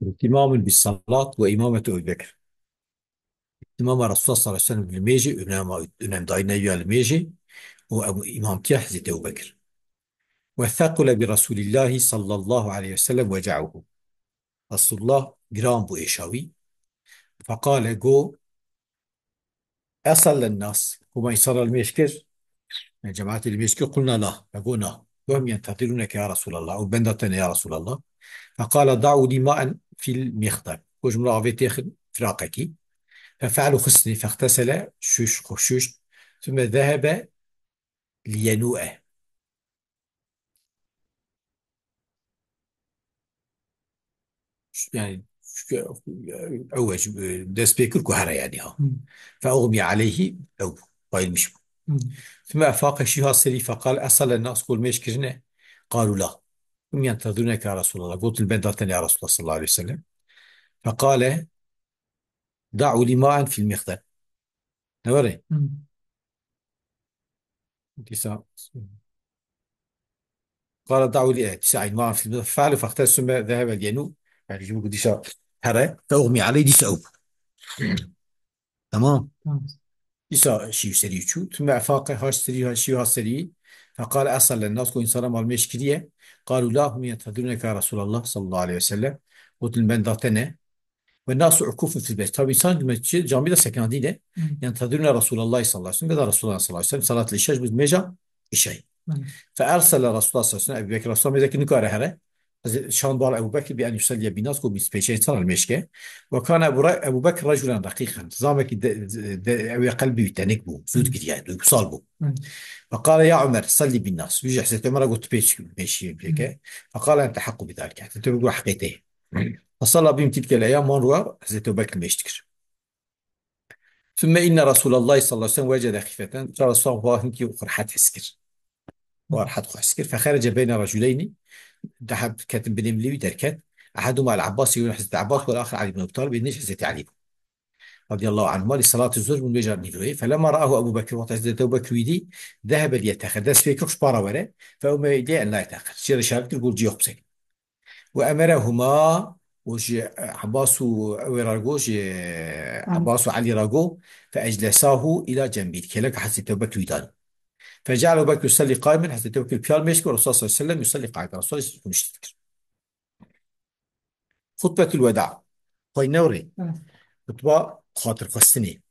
اهتمام بالصلاة وإمامة أبي بكر. إمام الرسول صلى الله عليه وسلم بالميجي إمام داينا يو الميجي وإمام تيح زيت أبو بكر. وثقل برسول الله صلى الله عليه وسلم وجعه. رسول الله جرام بو إيشاوي. فقال جو أصل للناس وما يصلى المشكر يا جماعة المشكر قلنا لا فقلنا وهم ينتظرونك يا رسول الله أو بندتنا يا رسول الله. فقال ضعوا لي ماء في المخدر وجملة أفيتيخ فراقك. ففعل خصني فاغتسل شوش خشوش ثم ذهب لينوء. يعني أوج دست بيكر كهرة يعني ها. فأغمي عليه أو طيب مش. ثم أفاق شيها السري فقال أصل الناس كل ميش كرنا. قالوا لا هم ينتظرونك يا رسول الله. قلت البندرة يا رسول الله صلى الله عليه وسلم. فقال دعوا لي ماء في المخدر. نوري قال دعوا لي تسعين ماء في المخدر فعلوا فاغتسل ثم ذهب الينوء. يعني يجيبوا قديشة هرة فأغمي عليه دي سأوب. تمام. إسا شيء سريع شو ثم أفاق هاش سريع شيء هاش سريع. فقال أصل للناس كون إنسان مال مشكلية. قالوا لا هم ينتظرونك يا رسول الله صلى الله عليه وسلم. قلت من ذاتنا والناس عكوف في البيت. طب إنسان جامعة سكن دينه ينتظرون رسول الله صلى الله عليه وسلم. قال رسول الله صلى الله عليه وسلم صلاة العشاء بالميجا الشيء. فأرسل رسول الله صلى الله عليه وسلم أبي بكر رسول الله نكاره هره. شان بار أبو بكر بأن يصلي بالناس كو بيسبيشين صار المشكة. وكان أبو بكر رجلا رقيقا زامك أو قلبي يتنكبو زود كده يعني بصالبو. فقال يا عمر صلي بالناس يجي حسيت عمر قلت بيش ماشي بيك. فقال أنت حق بذلك أنت تقول حقيقته. فصلى بهم تلك الأيام من روى حسيت أبو بكر ميشتكر. ثم إن رسول الله صلى الله عليه وسلم وجد خيفة قال صلى الله عليه وسلم فرحت حسكر وارحت حسكر فخرج بين رجلين. ذهب كاتب بن مليوي دركات. أحدهما العباس يقول حزة العباس والآخر علي بن أبي طالب إنش حزة علي رضي الله عنهما لصلاة الظهر من وجه نيلوي. فلما رآه أبو بكر وحزة أبو بكر ويدي ذهب ليتخذ فيكش بارا ولا. فأما يدي أن لا يتأخر شير شارك يقول جي أخبسك. وأمرهما وجي عباس وراغوش عباس وعلي راغو. فأجلساه إلى جنبه كلك حزة أبو بكر ويدان. فجعل أبو بكر يصلي قائما حزة أبو بكر بيال مشك والرسول صلى الله عليه وسلم يصلي قائما. الرسول يكون خطبة الوداع. طيب نوري خطبة خاطر قصني.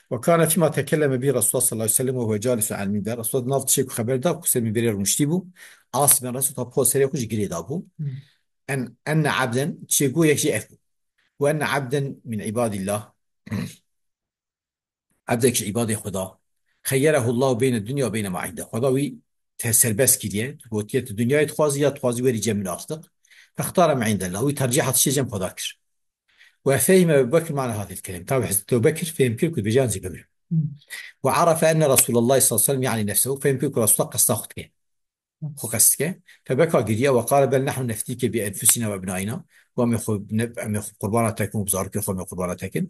وكان فيما تكلم به الرسول صلى الله عليه وسلم وهو جالس على المنبر. الرسول نافت شيء خبر دا كسر المنبر المشتبه. عاصم الرسول تبقى سريع كوش جريد أبو. أن عبدا تشيكو يكشي أفو. وأن عبدا من عباد الله. عبدك عباد خدا. خيره الله بين الدنيا وبين ما عنده خداوي. تهسر بس كده قوتية الدنيا يتخوازي وري جم من أصدق. فاختار ما عند الله وترجيحات الشيء جم خداكر. وفهم أبو بكر معنى هذا الكلام. طبعا أبو بكر فهم كل بجان زي قبل. وعرف أن رسول الله صلى الله عليه وسلم يعني نفسه فهم كل رسول الله قصة خطك خكستك. فبكى قرية وقال بل نحن نفتيك بأنفسنا وأبنائنا. وأم يخذ قرباناتكم وبزارك يخذ قرباناتكم.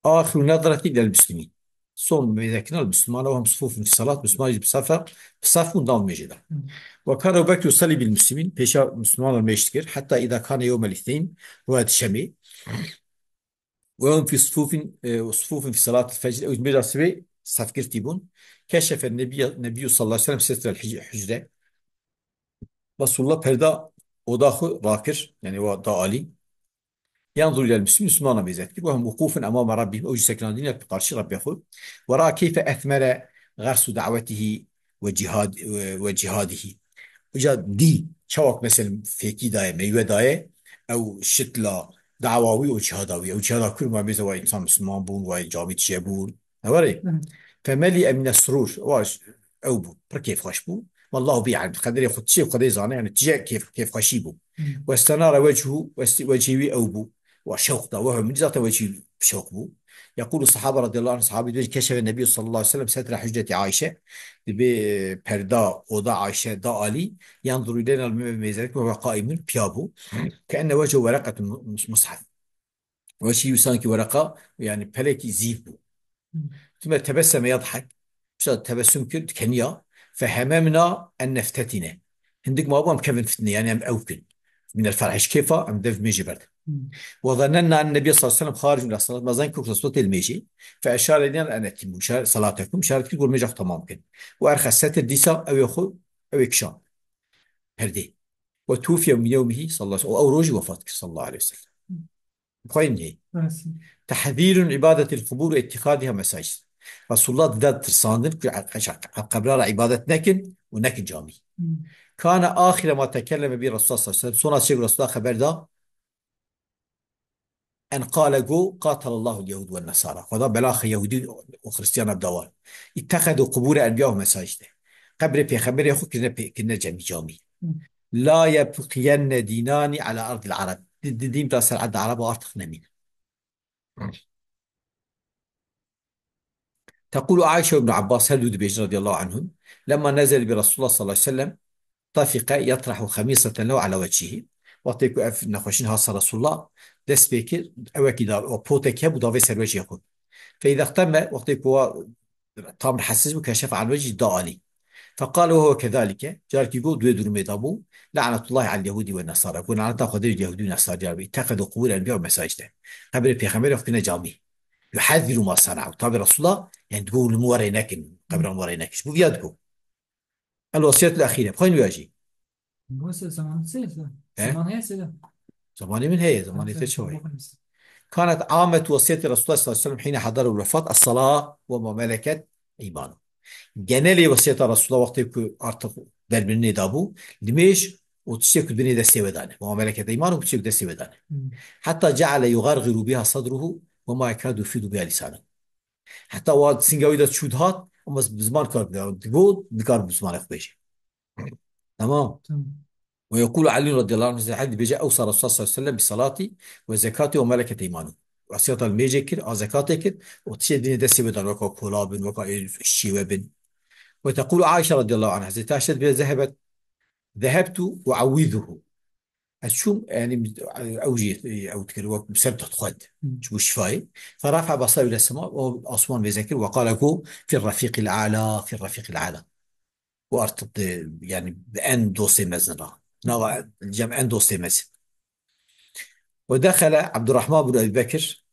آخر نظرة إلى المسلمين. صوم إذا كان المسلمان وهم صفوف في الصلاة بس ما يجب سفر بصف ضام مجدا. وكان أبو بكر يصلي بالمسلمين بيش مسلمان المشتكر حتى إذا كان يوم الاثنين وهذا الشمي. وهم في صفوف في صلاة الفجر أو جميل سبي سفكر تيبون. كشف النبي صلى الله عليه وسلم ستر الحجرة. رسول الله بردا وداخل راكر يعني وضع علي. ينظر إلى المسلمين مسلمان بذلك وهم وقوف أمام ربهم أو سكنان دين بقارش رب يأخذ. ورأى كيف أثمر غرس دعوته وجهاد وجهاده. وجاد دي شوك مثلا في كده ميوه داية أو شتلا دعواوي أو جهاداوي أو جهادا كل ما بيزا إنسان مسلمان بون وجامع تشيبون هوري. فملئ من السرور واش أو بو كيف خش بو. والله بيعلم قدر ياخذ شيء وقدر يزانه يعني تجاه كيف خشيبو. واستنار وجهه وجهه أو بو. وشوق ده وهو من ذات وجهه بشوق بو. يقول الصحابة رضي الله عنهم صحابي كشف النبي صلى الله عليه وسلم ستر حجة عائشة. بپردا وضع عائشة دا علي. ينظر إلينا الميزانك وهو قائم بيابو. كأن وجهه ورقة مصحف. وجهه سانك ورقة يعني بلك زيبو. ثم تبسم يضحك. تبسم كنت كنيا. فهممنا أن نفتتنا. عندك ما أبغى كيف نفتني يعني أم أوكل. من الفرح كيف أم دف ميجي برد. وظننا أن النبي صلى الله عليه وسلم خارج من الصلاة، ما ظنكم في صوت الميجي، فأشار إلينا أن أتموا صلاتكم، شارت يقول ميجي تمام كن. وأرخى الستر ديسا أو يخو أو يكشان هردي. وتوفي من يومه صلى الله عليه وسلم، أو روجي وفاتك صلى الله عليه وسلم. بخين هي تحذير عبادة القبور واتخاذها مساجد. رسول الله داد ترساندن قبل عبادة نكن ونكن جامي. كان آخر ما تكلم به رسول الله صلى الله عليه وسلم، صنع شيء رسول الله خبر ده أن قال جو قاتل الله اليهود والنصارى، وهذا بلاخ يهودي وخريستيان بدوال اتخذوا قبور أنبيائهم مساجد. قبر في خبر يخو كنا جامي. لا يبقين دينان على أرض العرب، دين تأثر على العرب وأرض خنمين. تقول عائشة وابن عباس هل بيج رضي الله عنهم لما نزل برسول الله صلى الله عليه وسلم طفق يطرح خميصة له على وجهه. وقتی که نخوشين هاس رسول الله دست بكر أو كده وبوتك يبو دافي سر وجهه خود. فإذا اختم وقتی که طام حسس وكشف عن وجه دالي. فقال وهو كذلك جارك يقول دو درمي دابو لعنة الله على اليهود والنصارى. يقول لعنة خدر اليهود والنصارى اتخذوا قبور الأنبياء ومساجد. قبل البيغمبر وقتنا جامي يحذر ما صنعوا. طب رسول الله يعني تقول مو وريناك قبل ما وريناك شو بيادكم. الوصية الأخيرة بخين وياجي. بص زمان سيف ها زمان هي سيف. زماني من هي زماني تشوي. كانت عامة وصية رسول الله صلى الله عليه وسلم حين حضر الوفاة الصلاة وما ملكت إيمانه. جنالي وصية رسول الله وقت أرتق در بني دابو لميش وتشيك بني دستي ودانه وما ملكت إيمانه وتشيك دستي ودانه. حتى جعل يغرغر بها صدره وما يكاد يفيد بها لسانه. حتى واد سنجاوي دا شودهات ومس بزمان كار تقول نكار بزمان أخبيش. تمام. ويقول علي رضي الله عنه حد بيجي أوصى رسول الله صلى الله عليه وسلم بصلاتي وزكاتي وملكة إيمانه. وصية الميجكر زكاتك وتشيد بني دسي بدل وكا كولاب وكا الشيوة. وتقول عائشة رضي الله عنها زي بها ذهبت وعوذه الشوم يعني أوجي أو تكر بسبت خد شو شفاي. فرفع بصره إلى السماء وأصوان بذكر وقال كو في الرفيق الأعلى في الرفيق الأعلى. وأرتب يعني بأن دوسي مزنا نوع الجمع أن دوسي مزن. ودخل عبد الرحمن بن أبي بكر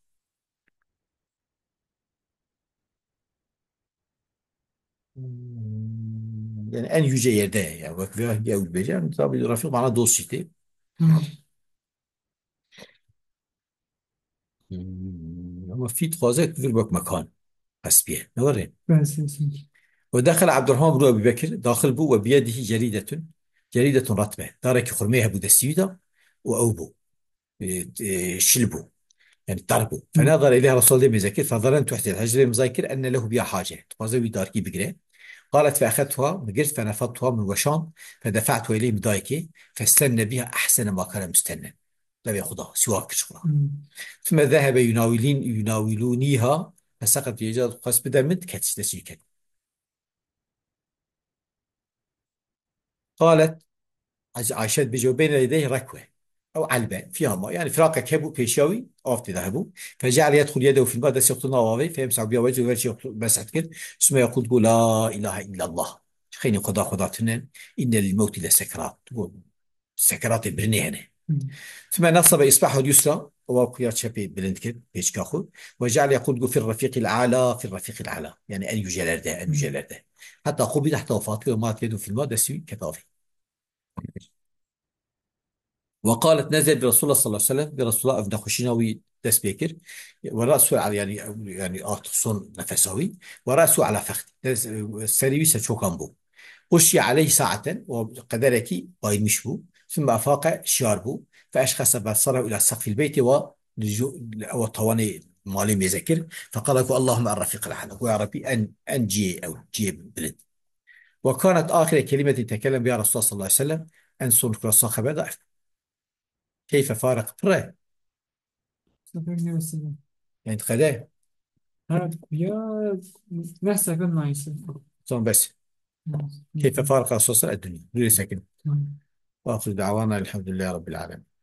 يعني أن يجي يده يعني وكذا يقول بيجان طب الرفيق معنا دوسيتي. أما في تخازك في الوقت مكان حسبيه نورين. بس يا ودخل عبد الرحمن بن أبي بكر داخل بو وبيده جريدة رطبة دارك خرميها بو دسيدة وأوبو شلبو يعني ضربه. فنظر إليها رسول الله مذكر فظننت تحت الحجر مذاكر أن له بها حاجة تقاضي داركي بقرأ. قالت فأخذتها مقرت فنفضتها من وشام فدفعت إليه مضايقي فاستنى بها أحسن ما كان مستنى. لم يأخذها سواك شغلها. ثم ذهب يناولونيها فسقط في إيجاد قصب دمت كتستشيكت. قالت عائشة بيجوا بين يديه ركوة أو علبة فيها ماء يعني فراقة كبو بيشاوي أوفت ذهبوا. فجعل يدخل يده في الماء دس يقطن واوي فيمسح بها وجهه ويرجع مسح كده. ثم يقول لا إله إلا الله خيني خدا تنين إن للموت لسكرات تقول سكرات البرني هنا. ثم نصب إصبعه اليسرى وقيات شبي بلند كده بيش كاخذ وجعل يقول في الرفيق الأعلى في الرفيق الأعلى يعني أن يجلر ده أن يجلر ده حتى قبض تحت وفاته ومات يده في الماء دسي كطافي. وقالت نزل برسول الله صلى الله عليه وسلم برسول الله ابن خشناوي دس بيكر ورأسه على يعني أتصون نفسوي ورأسه على فخذ السريوي سشوكان بو. غشي عليه ساعة وقدرك بايد مشبو ثم أفاق شاربو فأشخص بصره إلى سقف البيت وطواني مالي مذكر فقال اللهم الرفيق الأعلى ويا ربي أن جي أو جي بلد. وكانت آخر كلمة تكلم بها رسول الله صلى الله عليه وسلم أن سنك رسول ضعف. كيف فارق فرق سيف. يعني خداه ها يا نحسه كم نايس. صون بس كيف فارق الرسول الدنيا دون سكن. وآخر دعوانا الحمد لله رب العالمين.